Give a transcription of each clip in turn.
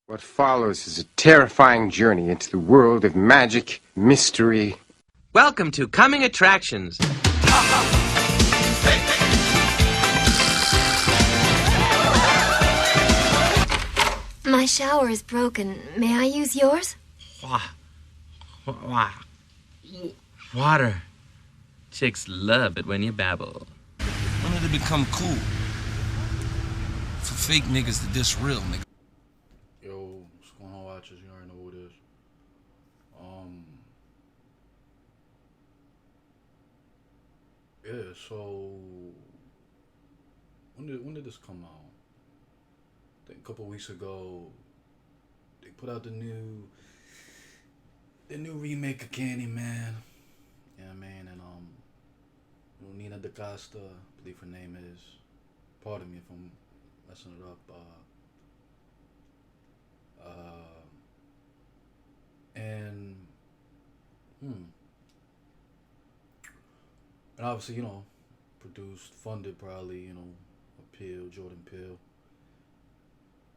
What follows is a terrifying journey into the world of magic, mystery. Welcome to Coming Attractions. My shower is broken. May I use yours? Water. Chicks love it when you babble. When did it become cool for fake niggas to diss real niggas? Yo, what's going on, watchers? You already know who it is. Yeah. So when did this come out? I think a couple weeks ago. They put out the new remake of Candyman. Yeah, man, and Nia Dacosta, I believe her name is. Pardon me if I'm messing it up. And and obviously, produced, funded probably, Jordan Peele.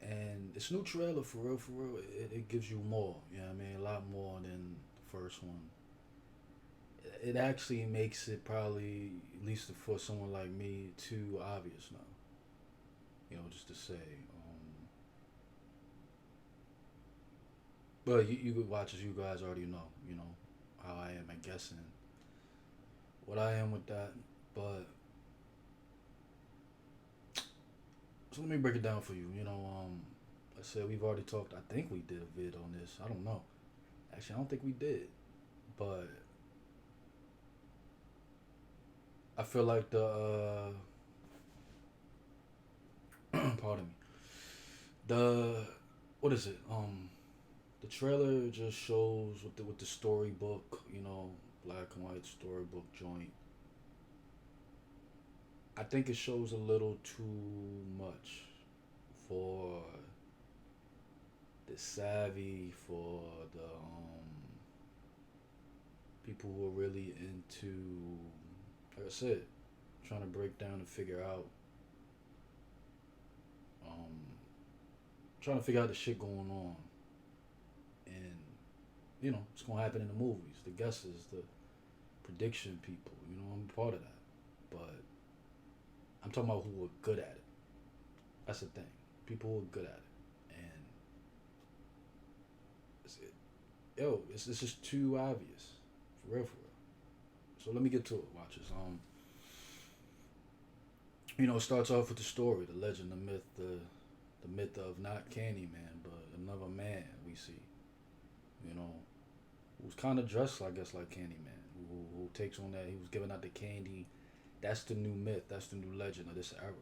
And this new trailer, for real, it gives you more. You know what I mean? A lot more than the first one. It actually makes it probably, at least for someone like me, too obvious now. Just to say. But you could watch as you guys already know, how I am at guessing what I am with that. But so let me break it down for you. I said we've already talked. I think we did a vid on this. I don't know. Actually, I don't think we did. But I feel like the pardon me. What is it? The trailer just shows with the storybook, black and white storybook joint. I think it shows a little too much for the savvy, for the people who are really into, like I said, trying to break down and figure out, trying to figure out the shit going on. And it's gonna happen in the movies, the guesses, the prediction people. I'm part of that, but I'm talking about who are good at it. That's the thing. People who are good at it, and it's just too obvious, for real. So let me get to it, watchers. It starts off with the story, the legend, the myth, the myth of not Candyman, but another man we see. Who's kind of dressed, I guess, like Candyman, who takes on that. He was giving out the candy. That's the new myth. That's the new legend of this era,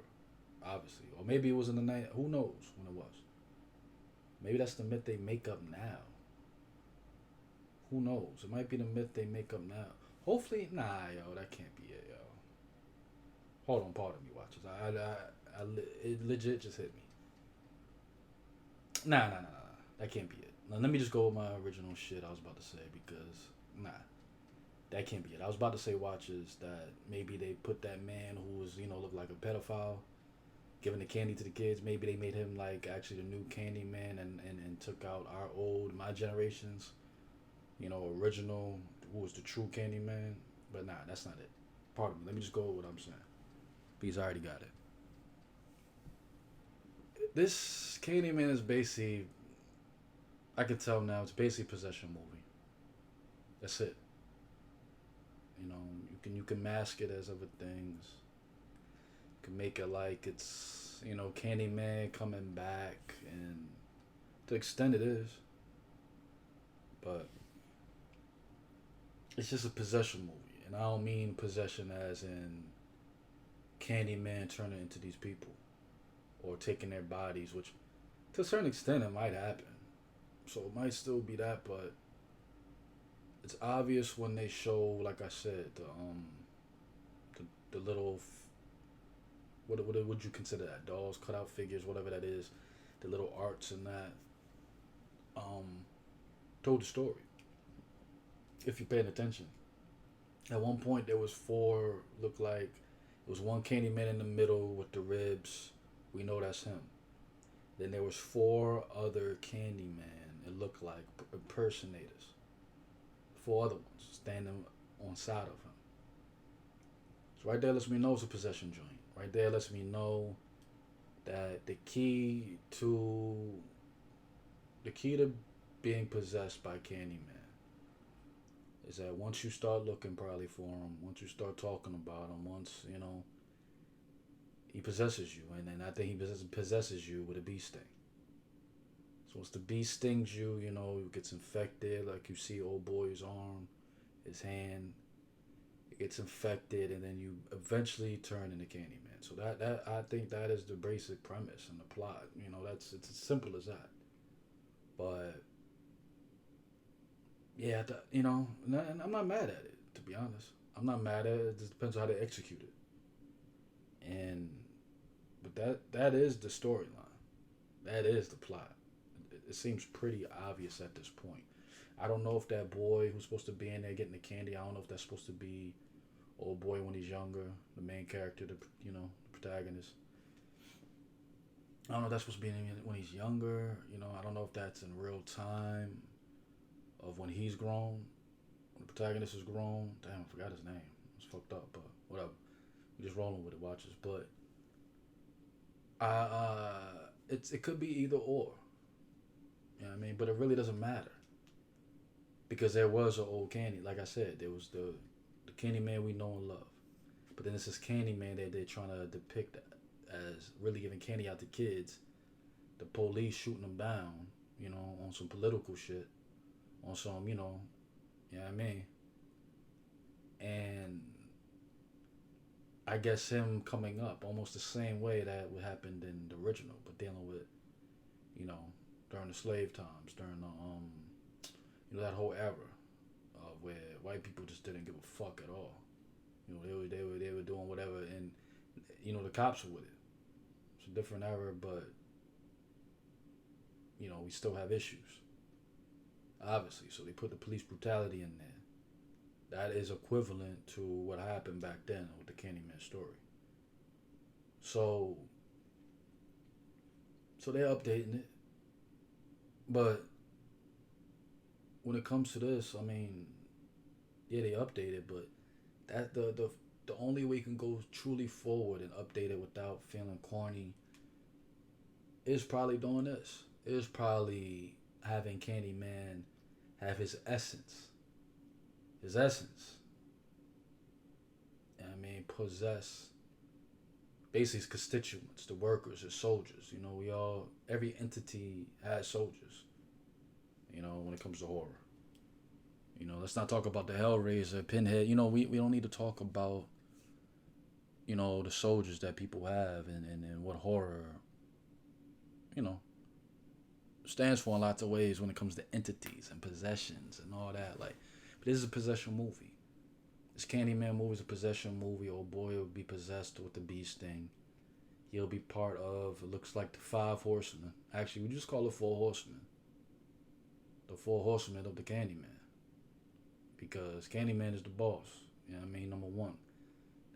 obviously. Or maybe it was in the night. Who knows when it was? Maybe that's the myth they make up now. Who knows? It might be the myth they make up now. Hopefully, yo, that can't be it, yo. Hold on, pardon me, watchers. It legit just hit me. Nah. That can't be it. Now, let me just go with my original shit I was about to say, because, that can't be it. I was about to say, watchers, that maybe they put that man who was, looked like a pedophile, giving the candy to the kids. Maybe they made him, like, actually the new Candyman and took out my generation's, original, who was the true Candyman. But, that's not it. Pardon me. Let me just go with what I'm saying. Because I already got it. This Candyman is basically, I can tell now, it's basically a possession movie. That's it. You can mask it as other things. You can make it like it's, Candyman coming back, and to the extent it is. But it's just a possession movie. And I don't mean possession as in Candyman turning into these people or taking their bodies, which to a certain extent it might happen. So it might still be that, but it's obvious when they show, like I said, the little, what would you consider that? Dolls, cutout figures, whatever that is, the little arts and that, told the story. If you're paying attention, at one point there was four, looked like it was one Candyman in the middle with the ribs. We know that's him. Then there was 4 other Candyman. It looked like impersonators. 4 other ones standing on side of him. So right there lets me know it's a possession joint. Right there lets me know that the key to being possessed by Candyman is that once you start looking probably for him, once you start talking about him, once he possesses you, and then I think he possesses you with a bee sting. So once the bee stings you, it gets infected. Like you see old boy's arm, his hand, it gets infected, and then you eventually turn into Candyman. So that I think that is the basic premise and the plot. It's as simple as that. But yeah, and I'm not mad at it, to be honest. I'm not mad at it. It just depends on how they execute it. But that is the storyline. That is the plot. It seems pretty obvious at this point. I don't know if that boy who's supposed to be in there getting the candy, I don't know if that's supposed to be old boy when he's younger, the main character, the protagonist. I don't know if that's supposed to be when he's younger. I don't know if that's in real time of when he's grown, when the protagonist is grown. Damn, I forgot his name. It's fucked up, but whatever. We're just rolling with it, watches. But it could be either or. You know what I mean? But it really doesn't matter. Because there was an old Candy. Like I said, there was the Candyman we know and love. But then this is Candyman that they're trying to depict as really giving candy out to kids. The police shooting them down, on some political shit. On some, you know what I mean? And I guess him coming up almost the same way that what happened in the original, but dealing with, during the slave times, during the, that whole era where white people just didn't give a fuck at all. They were doing whatever, and the cops were with it. It's a different era, but we still have issues, obviously. So they put the police brutality in there. That is equivalent to what happened back then with the Candyman story. So they're updating it. But when it comes to this, I mean, yeah, they update it, but that the only way you can go truly forward and update it without feeling corny is probably doing this. Is probably having Candyman have his essence. His essence. I mean, possess basically his constituents, the workers, his soldiers. Every entity has soldiers, when it comes to horror. Let's not talk about the Hellraiser, Pinhead. We don't need to talk about, the soldiers that people have and what horror, stands for in lots of ways when it comes to entities and possessions and all that. But this is a possession movie. This Candyman movie is a possession movie. Old boy will be possessed with the bee sting. He'll be part of, it looks like, the 5 horsemen. Actually, we just call it 4 horsemen. The 4 horsemen of the Candyman. Because Candyman is the boss. You know what I mean? Number 1.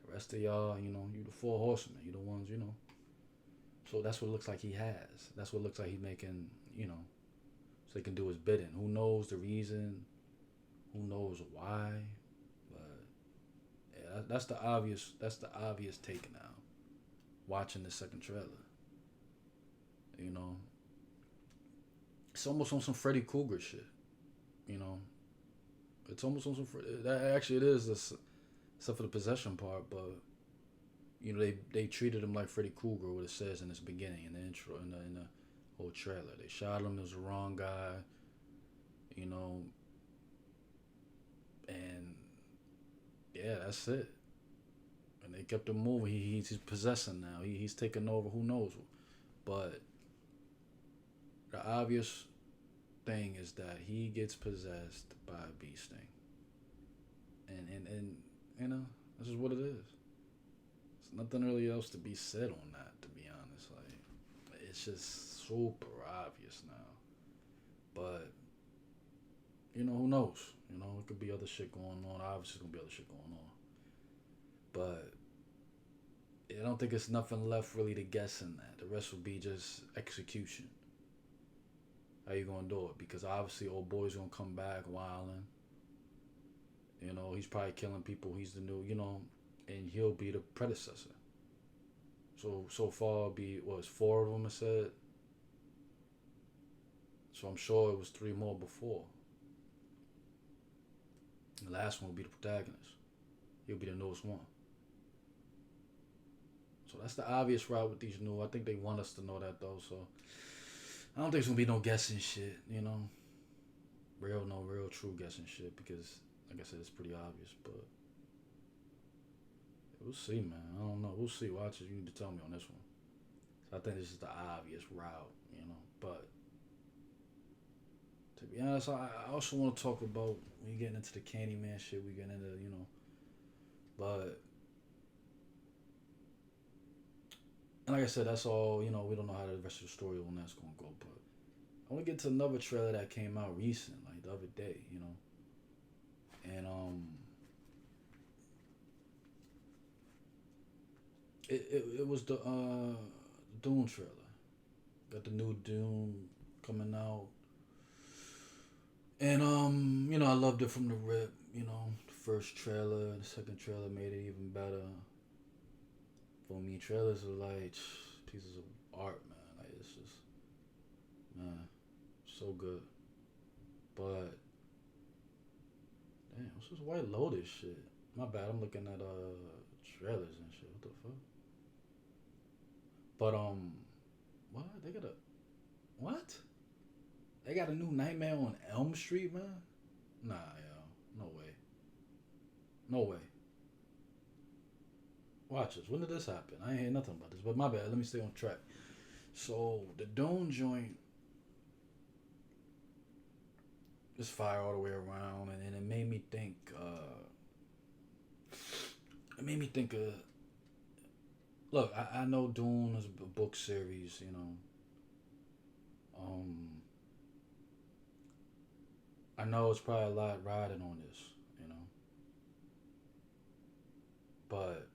The rest of y'all, you the 4 horsemen. You the ones, So that's what it looks like he has. That's what it looks like he's making, so he can do his bidding. Who knows the reason? Who knows why? But yeah, that's the obvious take now. Watching the second trailer. It's almost on some Freddy Krueger shit. It's almost on some that actually it is this, except for the possession part, but they treated him like Freddy Krueger, what it says in this beginning, in the intro, in the whole trailer. They shot him, it was the wrong guy, and yeah, that's it. And they kept him moving. He's possessing now. He's taking over. Who knows? But the obvious thing is that he gets possessed by a bee sting. And this is what it is. There's nothing really else to be said on that, to be honest. It's just super obvious now. But who knows? It could be other shit going on. Obviously, there's gonna be other shit going on. But I don't think it's nothing left really to guess in that. The rest will be just execution. How you gonna do it? Because obviously old boy's gonna come back wilding. You know, he's probably killing people. He's the new, you know, and he'll be the predecessor. So far, be was four of them. I said. So I'm sure it was three more before. The last one will be the protagonist. He'll be the newest one. So that's the obvious route with these new. I think they want us to know that though. So I don't think it's gonna be no guessing shit. You know, real true guessing shit because, like I said, it's pretty obvious. But we'll see, man. I don't know. We'll see. Watch it. You need to tell me on this one. So I think this is the obvious route. You know, but to be honest, I also want to talk about when you getting into the Candyman shit. We getting into, you know, but. And like I said, that's all, you know, we don't know how the rest of the story on that's going to go. But I want to get to another trailer that came out recent, like the other day, you know. And it was the Dune trailer. Got the new Dune coming out. And, you know, I loved it from the rip, you know. The first trailer, the second trailer made it even better. For me, trailers are like pieces of art, man. Like it's just, man, so good. But damn, what's this White Lotus shit? My bad. I'm looking at trailers and shit. What the fuck? But what? They got a what? They got a new Nightmare on Elm Street, man. Nah, yo, no way. No way. Watch this. When did this happen? I ain't hear nothing about this, but my bad. Let me stay on track. So the Dune joint is fire all the way around, and then it made me think. Look, I know Dune is a book series, you know. I know it's probably a lot riding on this, you know. But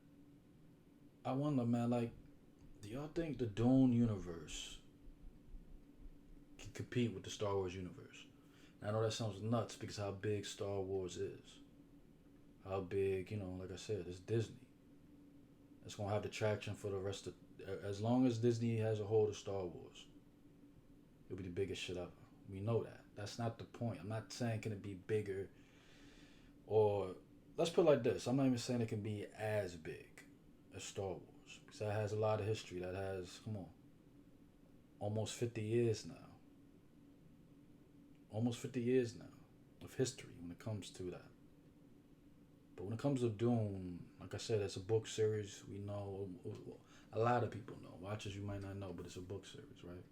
I wonder, man, like, do y'all think the Dune universe can compete with the Star Wars universe? And I know that sounds nuts because how big Star Wars is. How big, you know, like I said, it's Disney. It's going to have the traction for the rest of... As long as Disney has a hold of Star Wars, it'll be the biggest shit ever. We know that. That's not the point. I'm not saying can it be bigger or... Let's put it like this. I'm not even saying it can be as big as Star Wars. Because that has a lot of history. That has, come on, almost 50 years now. Almost 50 years now of history when it comes to that. But when it comes to Dune, like I said, it's a book series. We know, a lot of people know. Watchers you might not know, but it's a book series, right?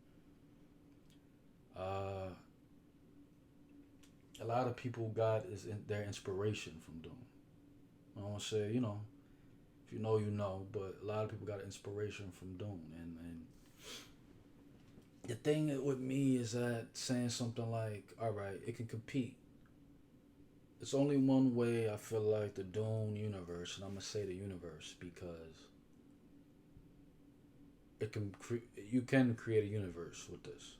A lot of people got their inspiration from Dune. I don't want to say, you know, if you know, you know, but a lot of people got inspiration from Dune. And the thing with me is that saying something like, all right, it can compete. It's only one way I feel like the Dune universe, and I'm going to say the universe because you can create a universe with this.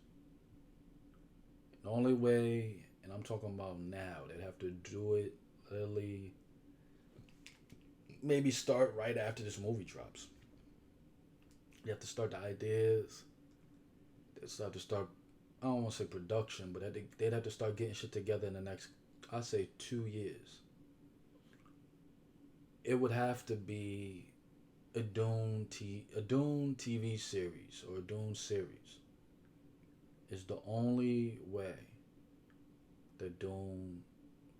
The only way, and I'm talking about now, they'd have to do it literally, maybe start right after this movie drops. You have to start the ideas. They have to start, I don't want to say production, but they'd have to start getting shit together in the next, I'd say 2 years. It would have to be a Dune TV series or a Dune series. Is the only way that Dune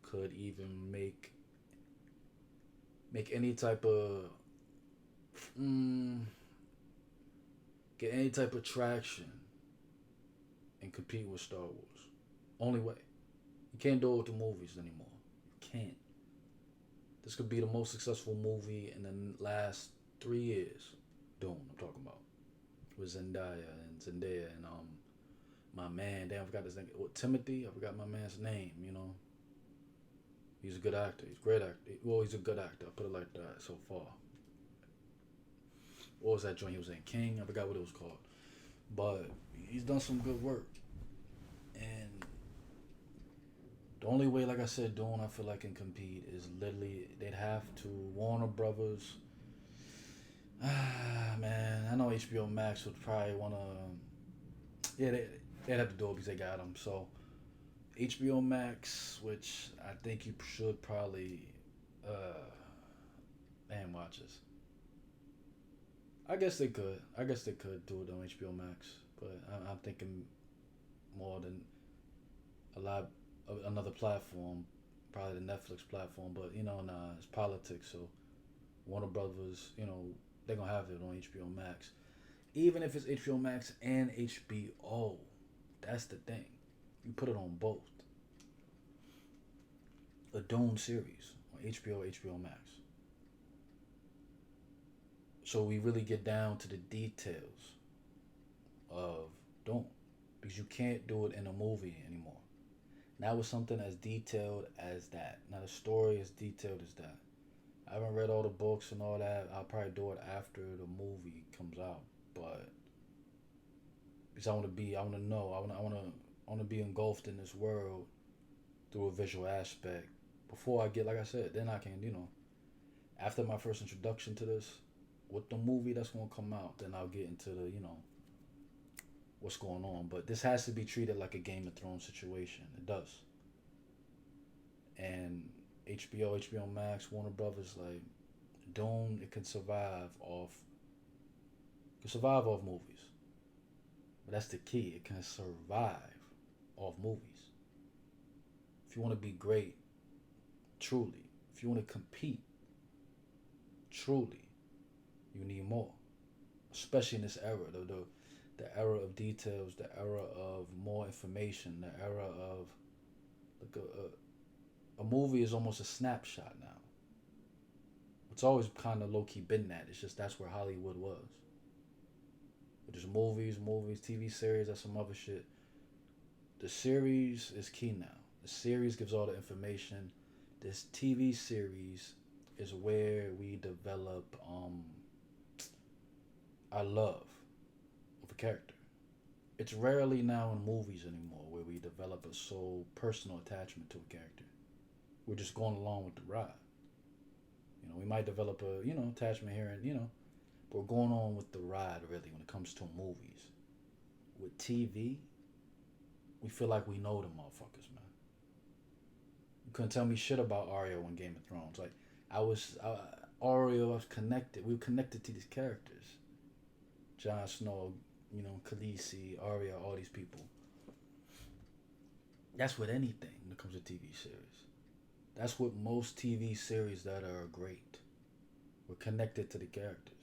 could even make any type of get any type of traction and compete with Star Wars. Only way. You can't do it with the movies anymore. You can't. This could be the most successful movie in the last 3 years. Dune, I'm talking about. With Zendaya and my man, damn, I forgot his name. Timothy, I forgot my man's name, you know. He's a good actor. He's a great actor. Well, he's a good actor. I'll put it like that so far. What was that joint he was in? King? I forgot what it was called. But he's done some good work. And the only way, like I said, Dune, I feel like can compete is literally they'd have to Warner Brothers. Man, I know HBO Max would probably want to. Yeah, they'd have to do it because they got them. So HBO Max, which I think you should probably, man, watches. I guess they could. I guess they could do it on HBO Max, but I'm thinking more than a lot of another platform, probably the Netflix platform. But nah, it's politics. So Warner Brothers, they're gonna have it on HBO Max, even if it's HBO Max and HBO. That's the thing. You put it on both. A Dune series on HBO Max. So we really get down to the details of Dune, because you can't do it in a movie anymore. Now it's something as detailed as that. Now the story as detailed as that. I haven't read all the books and all that. I'll probably do it after the movie comes out, but because I want to know. I want to be engulfed in this world through a visual aspect before I get, like I said, then I can, after my first introduction to this, with the movie that's going to come out, then I'll get into the, what's going on. But this has to be treated like a Game of Thrones situation. It does. And HBO Max, Warner Brothers, like, Dune, it can survive off movies. But that's the key. It can survive off movies. If you want to be great, truly, if you want to compete, truly, you need more. Especially in this era, the era of details, the era of more information, the era of like a movie is almost a snapshot now. It's always kind of low-key been that. It's just that's where Hollywood was. But there's movies, TV series, that's some other shit. The series is key now. The series gives all the information. This TV series is where we develop our love of a character. It's rarely now in movies anymore where we develop a so personal attachment to a character. We're just going along with the ride. We might develop a, attachment here and, but we're going on with the ride really when it comes to movies. With TV, we feel like we know the motherfuckers, man. You couldn't tell me shit about Arya in Game of Thrones. Like, Arya was connected. We were connected to these characters. Jon Snow, Khaleesi, Arya, all these people. That's with anything when it comes to TV series. That's what most TV series that are great. We're connected to the characters.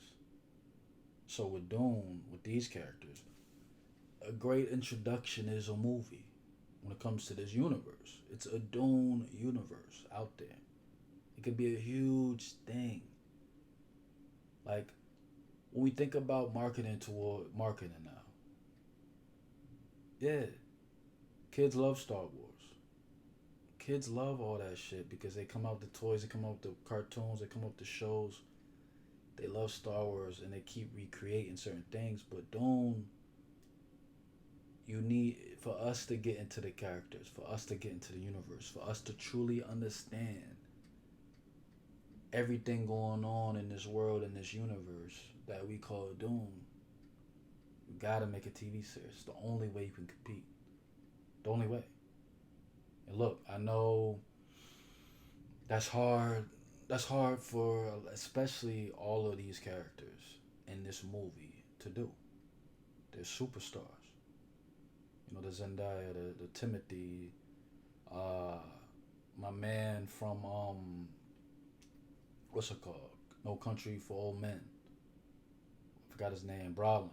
So with Dune, with these characters, a great introduction is a movie when it comes to this universe. It's a Dune universe out there. It could be a huge thing. Like, when we think about marketing now, yeah, kids love Star Wars. Kids love all that shit because they come out with the toys, they come out with the cartoons, they come out with the shows. They love Star Wars and they keep recreating certain things. But Dune, you need, for us to get into the characters, for us to get into the universe, for us to truly understand everything going on in this world, in this universe that we call Dune, you gotta make a TV series. It's the only way you can compete. The only way. And look, I know that's hard. That's hard for especially all of these characters in this movie to do. They're superstars. The Zendaya, the Timothy, my man from what's it called? No Country for Old Men. I forgot his name. Brolin.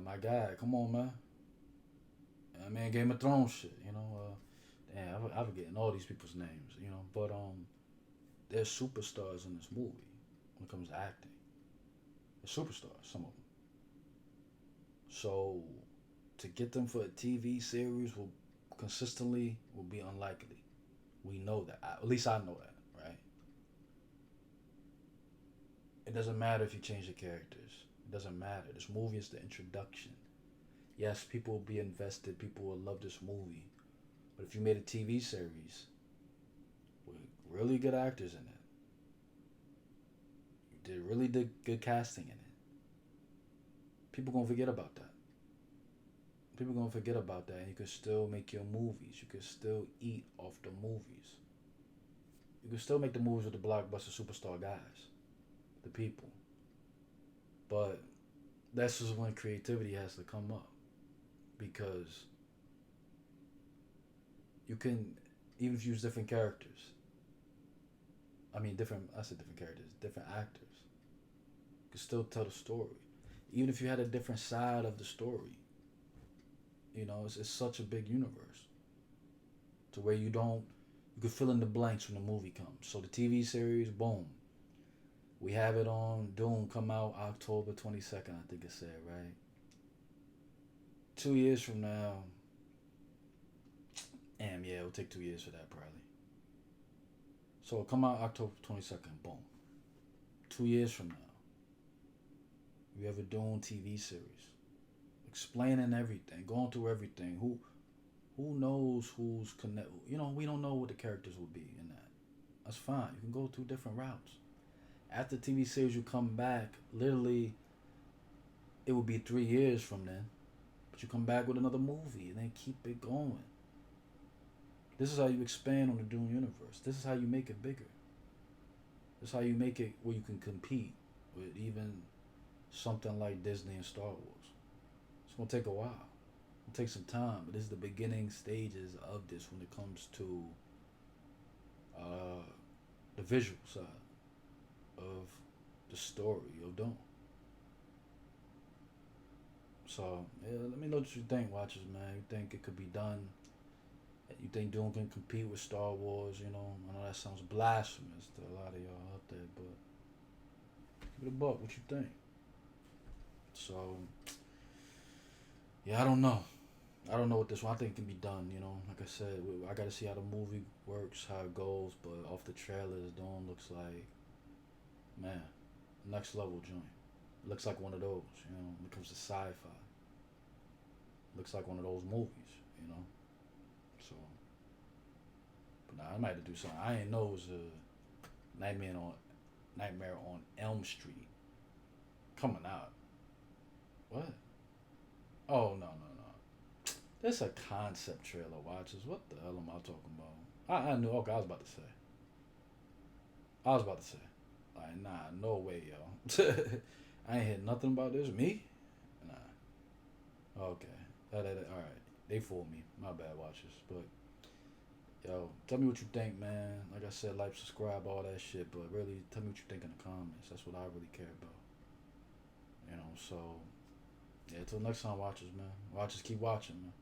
My guy, come on, man. Game of Thrones shit, damn, I'm forgetting all these people's names, but they're superstars in this movie when it comes to acting. They're superstars, some of them. So to get them for a TV series will be unlikely. We know that. At least I know that, right? It doesn't matter if you change the characters. It doesn't matter. This movie is the introduction. Yes, people will be invested. People will love this movie. But if you made a TV series with really good actors in it, you did really good casting in it, people gonna forget about that. People gonna forget about that, and you can still make your movies. You can still eat off the movies. You can still make the movies with the blockbuster superstar guys, the people. But that's just when creativity has to come up, because you can, even if you use different characters. I said different characters, different actors. You can still tell the story, even if you had a different side of the story. It's such a big universe to where you can fill in the blanks when the movie comes. So the TV series, boom. We have it on Dune come out October 22nd, I think it said, right? 2 years from now, it'll take 2 years for that probably. So it'll come out October 22nd, boom. 2 years from now, we have a Dune TV series. Explaining everything, going through everything. Who knows who's connected? We don't know what the characters will be in that. That's fine. You can go through different routes. After TV series, you come back. Literally, it will be 3 years from then, but you come back with another movie and then keep it going. This is how you expand on the Dune universe. This is how you make it bigger. This is how you make it where you can compete with even something like Disney and Star Wars. It's going to take a while. It'll take some time, but this is the beginning stages of this when it comes to the visual side of the story of Dune. So, let me know what you think, watchers, man. You think it could be done? You think Dune can compete with Star Wars? I know that sounds blasphemous to a lot of y'all out there, but give it a buck. What you think? So, yeah, I don't know. I don't know what this one. I think it can be done. Like I said, I got to see how the movie works, how it goes. But off the trailers, Dune looks like, man, next level joint. It looks like one of those. When it comes to sci-fi, looks like one of those movies. So, but nah, I might have to do something. I didn't know it was a Nightmare on Elm Street coming out. What? Oh, no. That's a concept trailer, watches. What the hell am I talking about? I knew. Okay, I was about to say. Like, nah, no way, yo. I ain't heard nothing about this. Me? Nah. Okay. All right. They fooled me. My bad, watchers. But, yo, tell me what you think, man. Like I said, like, subscribe, all that shit. But really, tell me what you think in the comments. That's what I really care about. So, yeah, until next time, watchers, man. Watchers, keep watching, man.